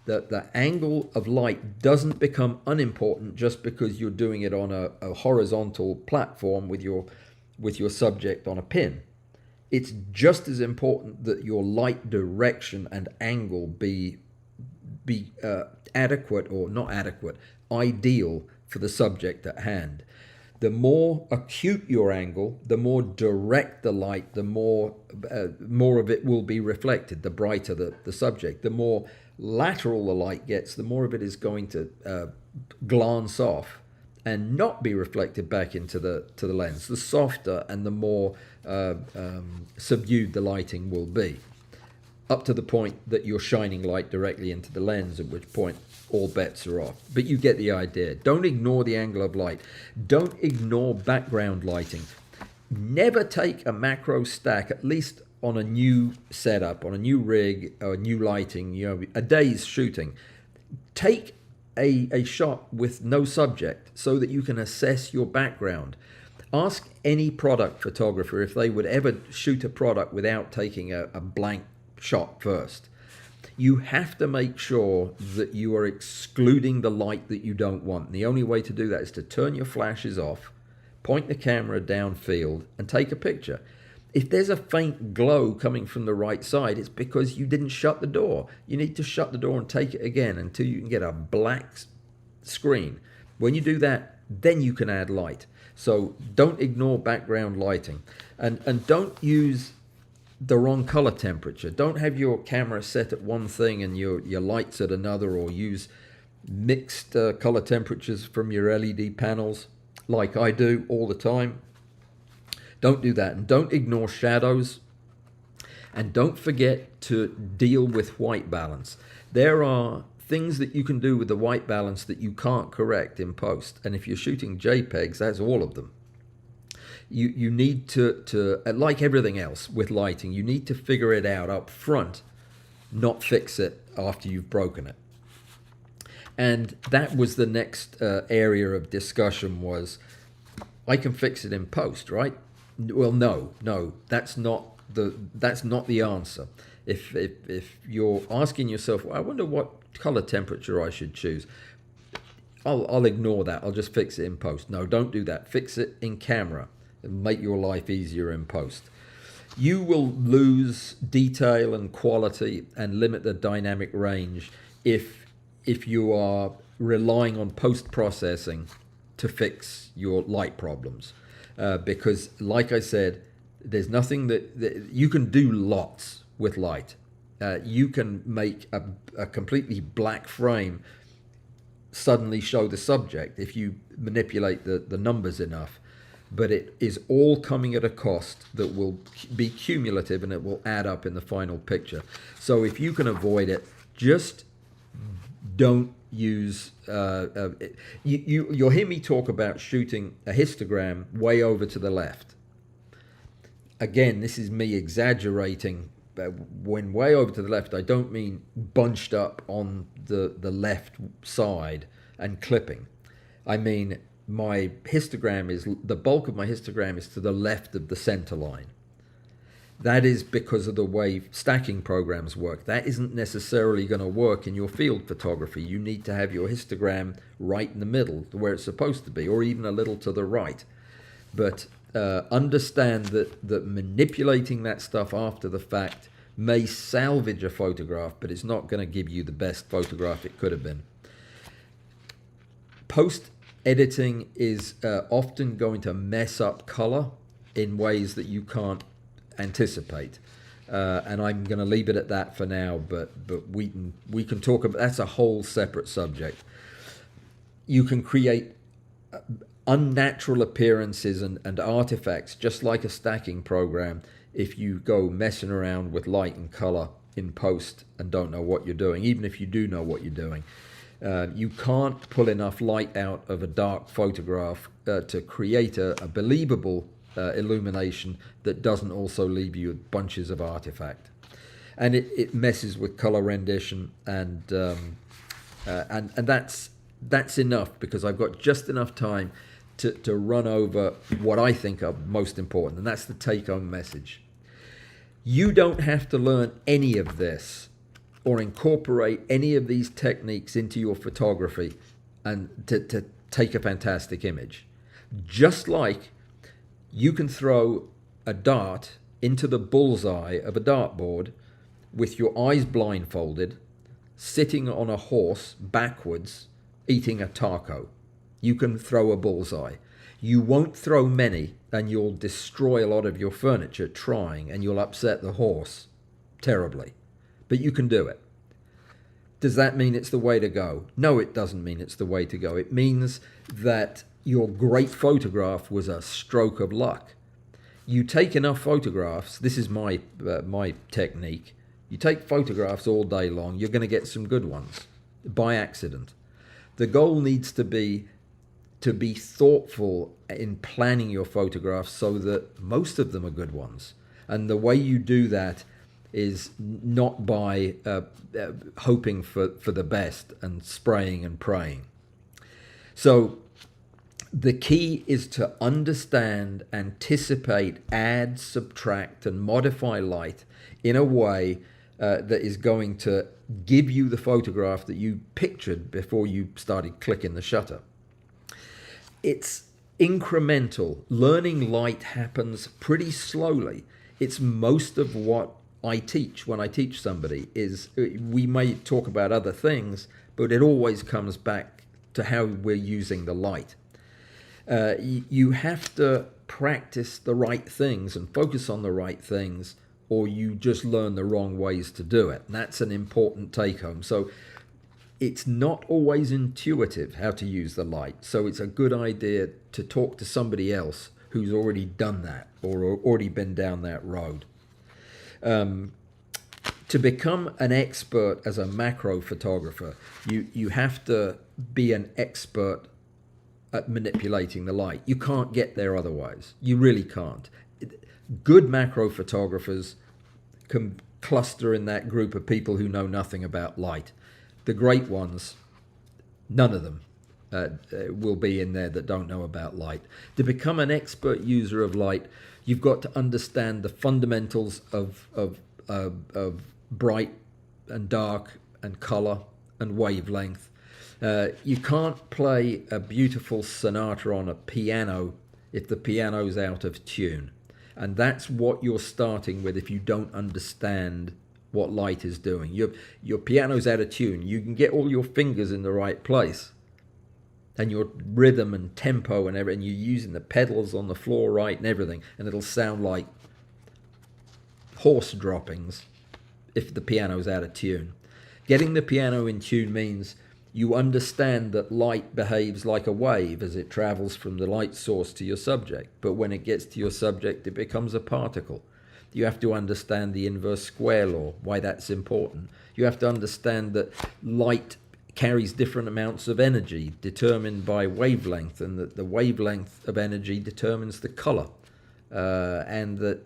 that the angle of light doesn't become unimportant just because you're doing it on a horizontal platform with your subject on a pin. It's just as important that your light direction and angle be adequate, or not adequate, ideal for the subject at hand. The more acute your angle, the more direct the light, the more of it will be reflected, the brighter the subject. The more lateral the light gets, the more of it is going to glance off and not be reflected back into the lens. The softer and the more subdued the lighting will be, up to the point that you're shining light directly into the lens, at which point all bets are off. But you get the idea. Don't ignore the angle of light. Don't ignore background lighting. Never take a macro stack, at least on a new setup, on a new rig or new lighting, a day's shooting. Take a shot with no subject so that you can assess your background. Ask any product photographer if they would ever shoot a product without taking a blank shot first. You have to make sure that you are excluding the light that you don't want. And the only way to do that is to turn your flashes off, point the camera downfield, and take a picture. If there's a faint glow coming from the right side, it's because you didn't shut the door. You need to shut the door and take it again until you can get a black screen. When you do that, then you can add light. So don't ignore background lighting, and don't use the wrong color temperature. Don't have your camera set at one thing and your lights at another, or use mixed color temperatures from your LED panels like I do all the time. Don't do that, and don't ignore shadows. And don't forget to deal with white balance. There are things that you can do with the white balance that you can't correct in post. And if you're shooting JPEGs, that's all of them. You need to, like everything else with lighting, you need to figure it out up front, not fix it after you've broken it. And that was the next area of discussion was, I can fix it in post, right? Well, no, that's not the answer. If you're asking yourself, well, I wonder what color temperature I should choose, I'll ignore that. I'll just fix it in post. No, don't do that. Fix it in camera. It'll make your life easier in post. You will lose detail and quality and limit the dynamic range if you are relying on post-processing to fix your light problems. Because, like I said, there's nothing that you can do lots with light. You can make a completely black frame suddenly show the subject if you manipulate the numbers enough. But it is all coming at a cost that will be cumulative and it will add up in the final picture. So if you can avoid it, just don't use... you'll hear me talk about shooting a histogram way over to the left. Again, this is me exaggerating. When way over to the left, I don't mean bunched up on the left side and clipping. I mean my histogram is, the bulk of my histogram is to the left of the center line. That is because of the way stacking programs work. That isn't necessarily going to work in your field photography. You need to have your histogram right in the middle, where it's supposed to be, or even a little to the right. But understand that manipulating that stuff after the fact may salvage a photograph, but it's not going to give you the best photograph it could have been. Post-editing is often going to mess up color in ways that you can't anticipate. And I'm going to leave it at that for now, but we can talk about, that's a whole separate subject. You can create unnatural appearances and artifacts just like a stacking program if you go messing around with light and color in post and don't know what you're doing, even if you do know what you're doing. You can't pull enough light out of a dark photograph to create a believable illumination that doesn't also leave you bunches of artifact. And it messes with color rendition, and that's enough, because I've got just enough time to run over what I think are most important, and that's the take-home message. You don't have to learn any of this or incorporate any of these techniques into your photography and to take a fantastic image. Just like you can throw a dart into the bullseye of a dartboard with your eyes blindfolded, sitting on a horse backwards, eating a taco. You can throw a bullseye. You won't throw many, and you'll destroy a lot of your furniture trying, and you'll upset the horse terribly. But you can do it. Does that mean it's the way to go? No, it doesn't mean it's the way to go. It means that your great photograph was a stroke of luck. You take enough photographs, this is my technique, you take photographs all day long, you're going to get some good ones by accident. The goal needs to be thoughtful in planning your photographs so that most of them are good ones. And the way you do that is not by hoping for the best and spraying and praying. So the key is to understand, anticipate, add, subtract, and modify light in a way that is going to give you the photograph that you pictured before you started clicking the shutter. It's incremental. Learning light happens pretty slowly. It's most of what I teach when I teach somebody. Is we may talk about other things, but it always comes back to how we're using the light. You have to practice the right things and focus on the right things, or you just learn the wrong ways to do it. And that's an important take-home. So it's not always intuitive how to use the light. So it's a good idea to talk to somebody else who's already done that or already been down that road. To become an expert as a macro photographer, you have to be an expert at manipulating the light. You can't get there otherwise. You really can't. Good macro photographers can cluster in that group of people who know nothing about light. The great ones, none of them will be in there that don't know about light. To become an expert user of light, you've got to understand the fundamentals of bright and dark and color and wavelength. You can't play a beautiful sonata on a piano if the piano's out of tune. And that's what you're starting with if you don't understand what light is doing. Your piano's out of tune. You can get all your fingers in the right place and your rhythm and tempo and everything. You're using the pedals on the floor right and everything, and it'll sound like horse droppings if the piano's out of tune. Getting the piano in tune means you understand that light behaves like a wave as it travels from the light source to your subject. But when it gets to your subject, it becomes a particle. You have to understand the inverse square law, why that's important. You have to understand that light carries different amounts of energy determined by wavelength, and that the wavelength of energy determines the color. And that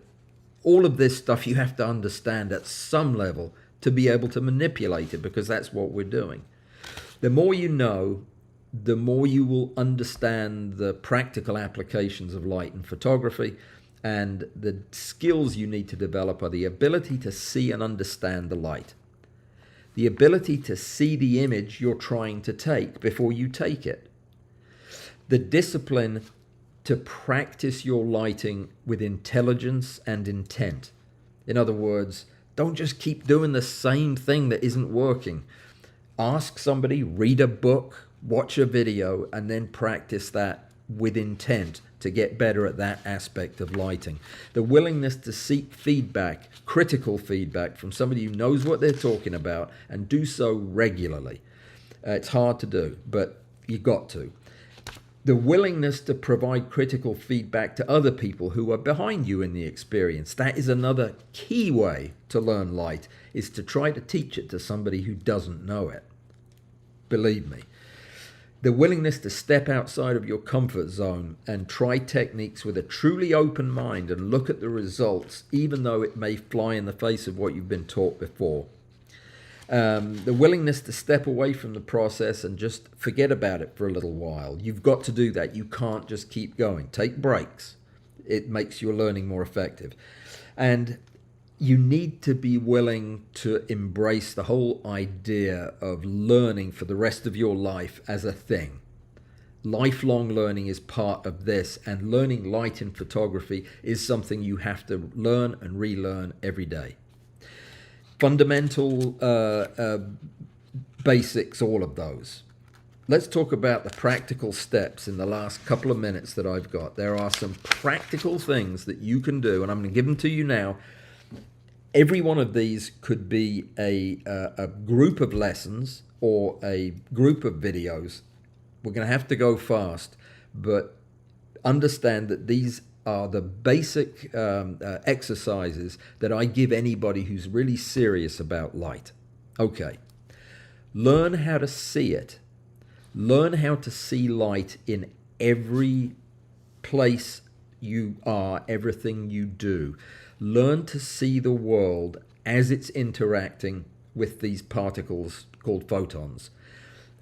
all of this stuff you have to understand at some level to be able to manipulate it, because that's what we're doing. The more you know, the more you will understand the practical applications of light in photography, and the skills you need to develop are the ability to see and understand the light, the ability to see the image you're trying to take before you take it, the discipline to practice your lighting with intelligence and intent. In other words, don't just keep doing the same thing that isn't working. Ask somebody, read a book, watch a video, and then practice that with intent to get better at that aspect of lighting. The willingness to seek feedback, critical feedback from somebody who knows what they're talking about, and do so regularly. It's hard to do, but you've got to. The willingness to provide critical feedback to other people who are behind you in the experience. That is another key way to learn light, is to try to teach it to somebody who doesn't know it. Believe me. The willingness to step outside of your comfort zone and try techniques with a truly open mind and look at the results, even though it may fly in the face of what you've been taught before. The willingness to step away from the process and just forget about it for a little while. You've got to do that. You can't just keep going. Take breaks. It makes your learning more effective. And you need to be willing to embrace the whole idea of learning for the rest of your life as a thing. Lifelong learning is part of this, and learning light in photography is something you have to learn and relearn every day. Fundamental basics, all of those. Let's talk about the practical steps in the last couple of minutes that I've got. There are some practical things that you can do, and I'm going to give them to you now. Every one of these could be a group of lessons or a group of videos. We're going to have to go fast, but understand that these are the basic exercises that I give anybody who's really serious about light. Okay, learn how to see it. Learn how to see light in every place you are, everything you do. Learn to see the world as it's interacting with these particles called photons.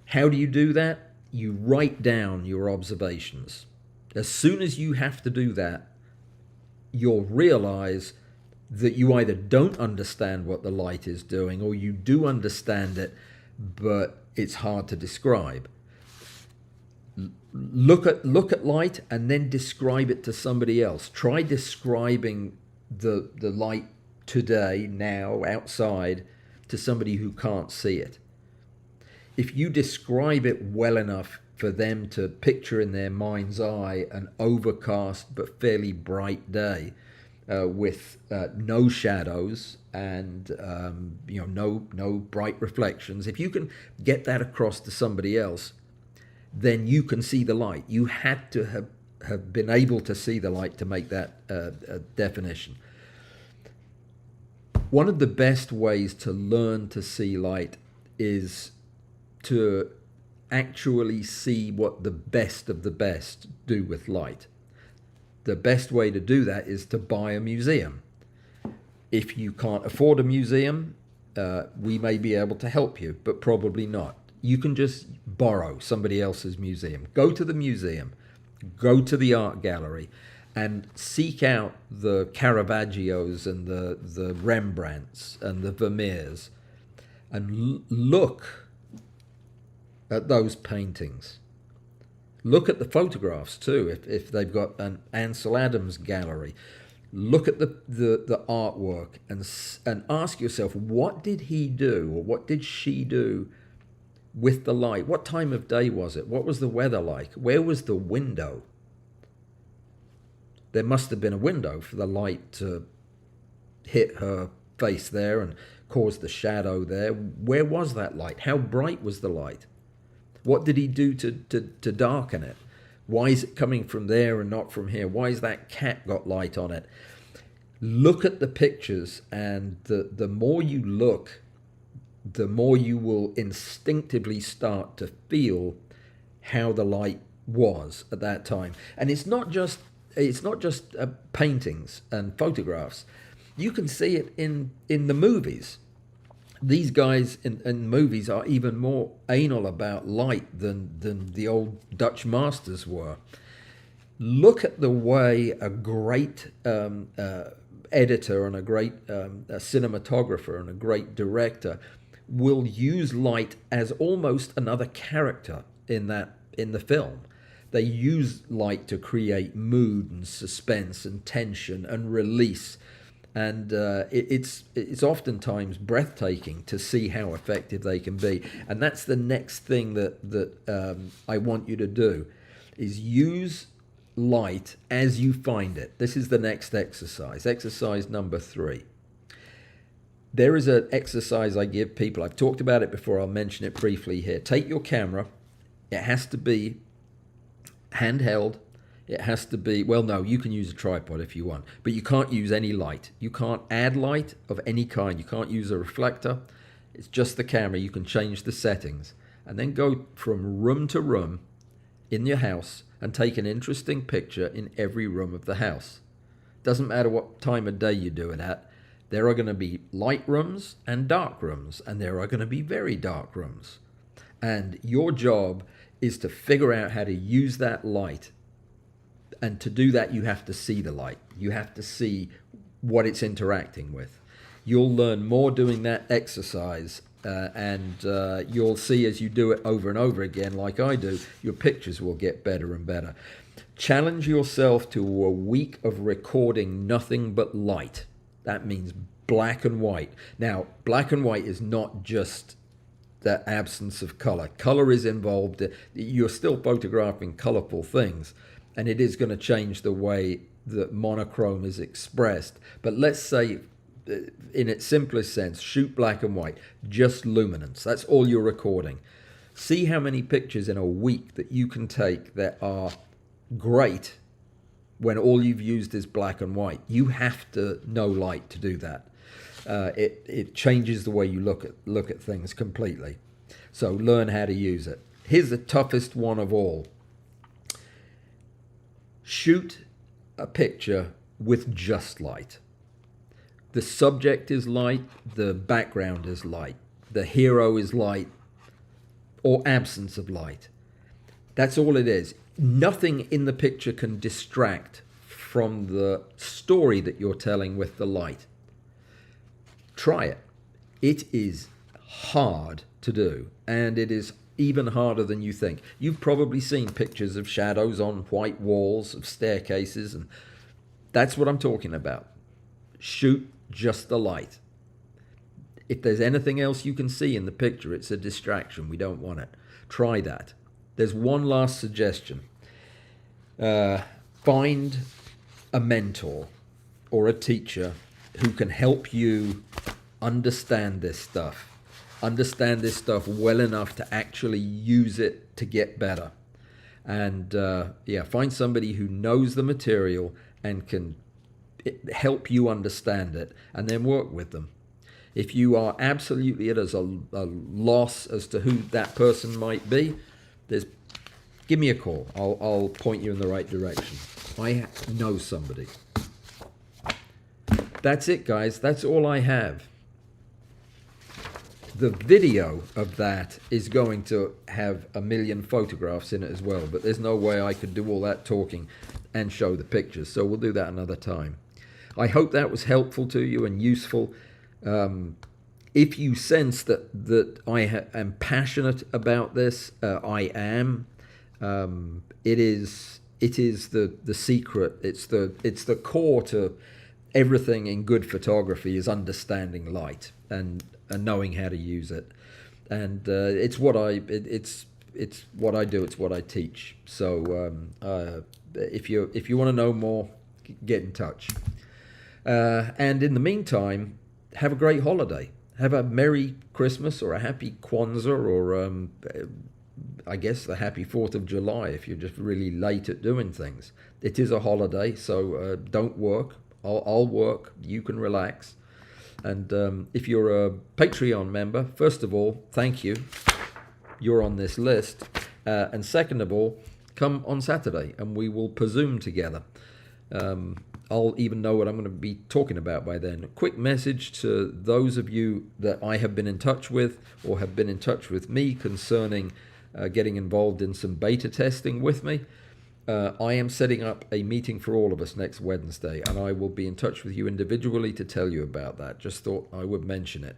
How do you do that? You write down your observations. As soon as you have to do that, you'll realize that you either don't understand what the light is doing, or you do understand it, but it's hard to describe. Look at light and then describe it to somebody else. Try describing the light today, now, outside, to somebody who can't see it. If you describe it well enough for them to picture in their mind's eye an overcast but fairly bright day with no shadows and no bright reflections, if you can get that across to somebody else, then you can see the light. You had to have been able to see the light to make that definition. One of the best ways to learn to see light is to actually see what the best of the best do with light. The best way to do that is to buy a museum. If you can't afford a museum, we may be able to help you, but probably not. You can just borrow somebody else's museum. Go to the museum, go to the art gallery, and seek out the Caravaggios and the Rembrandts and the Vermeers, and look at those paintings. Look at the photographs too, if they've got an Ansel Adams gallery. Look at the artwork and ask yourself, what did he do or what did she do with the light? What time of day was it? What was the weather like? Where was the window? There must have been a window for the light to hit her face there and cause the shadow there. Where was that light? How bright was the light? What did he do to darken it? Why is it coming from there and not from here? Why has that cat got light on it? Look at the pictures, and the more you look, the more you will instinctively start to feel how the light was at that time. And it's not just paintings and photographs. You can see it in the movies. These guys in movies are even more anal about light than the old Dutch masters were. Look at the way a great editor and a great cinematographer and a great director will use light as almost another character in the film. They use light to create mood and suspense and tension and release. And it's oftentimes breathtaking to see how effective they can be. And that's the next thing that I want you to do, is use light as you find it. This is the next exercise. Exercise number 3. There is an exercise I give people. I've talked about it before. I'll mention it briefly here. Take your camera. It has to be handheld. It has to be, well, no, you can use a tripod if you want, but you can't use any light. You can't add light of any kind. You can't use a reflector. It's just the camera. You can change the settings and then go from room to room in your house and take an interesting picture in every room of the house. Doesn't matter what time of day you do it at. There are going to be light rooms and dark rooms, and there are going to be very dark rooms. And your job is to figure out how to use that light. And to do that, you have to see the light. You have to see what it's interacting with. You'll learn more doing that exercise, and you'll see as you do it over and over again, like I do, your pictures will get better and better. Challenge yourself to a week of recording nothing but light. That means black and white. Now, black and white is not just the absence of color. Color is involved. You're still photographing colorful things, and it is going to change the way that monochrome is expressed. But let's say, in its simplest sense, shoot black and white, just luminance. That's all you're recording. See how many pictures in a week that you can take that are great when all you've used is black and white. You have to know light to do that. It changes the way you look at things completely. So learn how to use it. Here's the toughest one of all. Shoot a picture with just light. The subject is light, the background is light, the hero is light, or absence of light. That's all it is. Nothing in the picture can distract from the story that you're telling with the light. Try it. It is hard to do, and it is even harder than you think. You've probably seen pictures of shadows on white walls, of staircases, and that's what I'm talking about. Shoot just the light. If there's anything else you can see in the picture, it's a distraction. We don't want it. Try that. There's one last suggestion. Find a mentor or a teacher who can help you understand this stuff well enough to actually use it to get better. And find somebody who knows the material and can help you understand it, and then work with them. If you are absolutely at a loss as to who that person might be, give me a call. I'll point you in the right direction. I know somebody. That's it, guys. That's all I have. The video of that is going to have 1 million photographs in it as well, but there's no way I could do all that talking and show the pictures, so we'll do that another time. I hope that was helpful to you and useful. If you sense that I am passionate about this, I am. It is the secret. It's the core to everything in good photography is understanding light and knowing how to use it. And it's what I do. It's what I teach. So if you want to know more, get in touch. And in the meantime, have a great holiday. Have a Merry Christmas or a Happy Kwanzaa or I guess the Happy 4th of July if you're just really late at doing things. It is a holiday, so don't work. I'll work. You can relax. And if you're a Patreon member, first of all, thank you. You're on this list. And second of all, come on Saturday and we will presume together. I'll even know what I'm going to be talking about by then. A quick message to those of you that I have been in touch with or have been in touch with me concerning getting involved in some beta testing with me. I am setting up a meeting for all of us next Wednesday, and I will be in touch with you individually to tell you about that. Just thought I would mention it.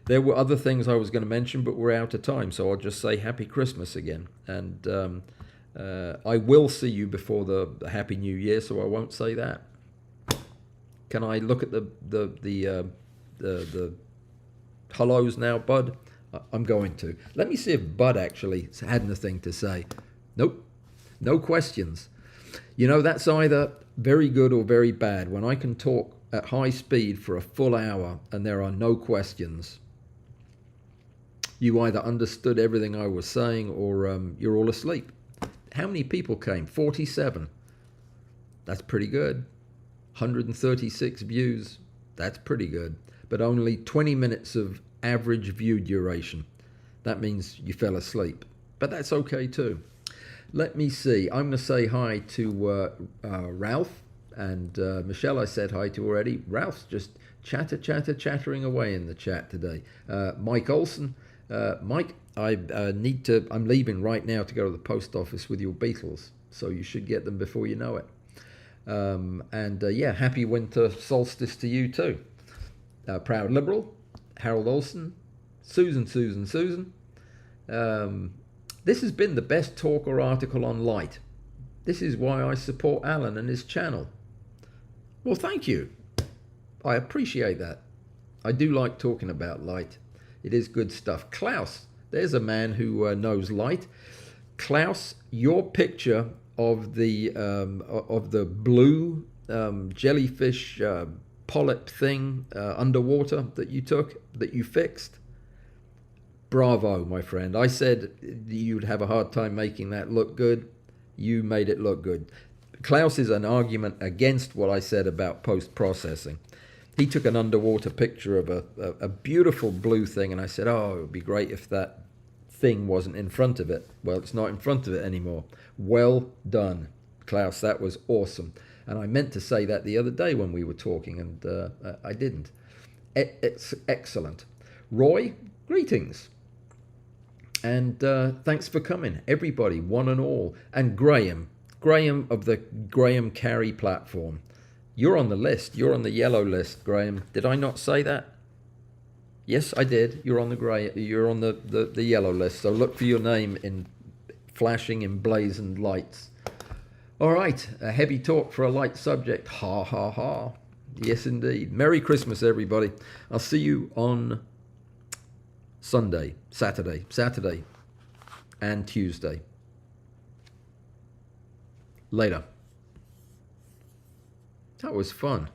There were other things I was going to mention, but we're out of time, so I'll just say Happy Christmas again. And I will see you before the Happy New Year, so I won't say that. Can I look at the hellos now, Bud? I'm going to. Let me see if Bud actually had anything to say. Nope. No questions. You know, that's either very good or very bad. When I can talk at high speed for a full hour and there are no questions, you either understood everything I was saying or you're all asleep. How many people came? 47. That's pretty good. 136 views. That's pretty good. But only 20 minutes of average view duration. That means you fell asleep. But that's okay too. Let me see. I'm going to say hi to Ralph and Michelle I said hi to already. Ralph's just chattering away in the chat today. Mike Olson. Mike, I'm leaving right now to go to the post office with your Beatles. So you should get them before you know it. Yeah, happy winter solstice to you too. Proud Liberal, Harold Olson, Susan. This has been the best talk or article on light. This is why I support Allan and his channel. Well, thank you. I appreciate that. I do like talking about light. It is good stuff. Klaus, there's a man who knows light. Klaus, your picture of the blue jellyfish polyp thing underwater that you took, that you fixed. Bravo, my friend. I said you'd have a hard time making that look good. You made it look good. Klaus is an argument against what I said about post-processing. He took an underwater picture of a beautiful blue thing, and I said, oh, it would be great if that thing wasn't in front of it. Well, it's not in front of it anymore. Well done, Klaus. That was awesome. And I meant to say that the other day when we were talking, and I didn't. It's excellent. Roy, greetings. And thanks for coming, everybody, one and all. And Graham of the Graham Carey platform. You're on the list. You're on the yellow list, Graham. Did I not say that? Yes, I did. You're on the yellow list. So look for your name in flashing emblazoned lights. All right, a heavy talk for a light subject. Ha ha ha. Yes, indeed. Merry Christmas, everybody. I'll see you on Saturday, and Tuesday. Later. That was fun.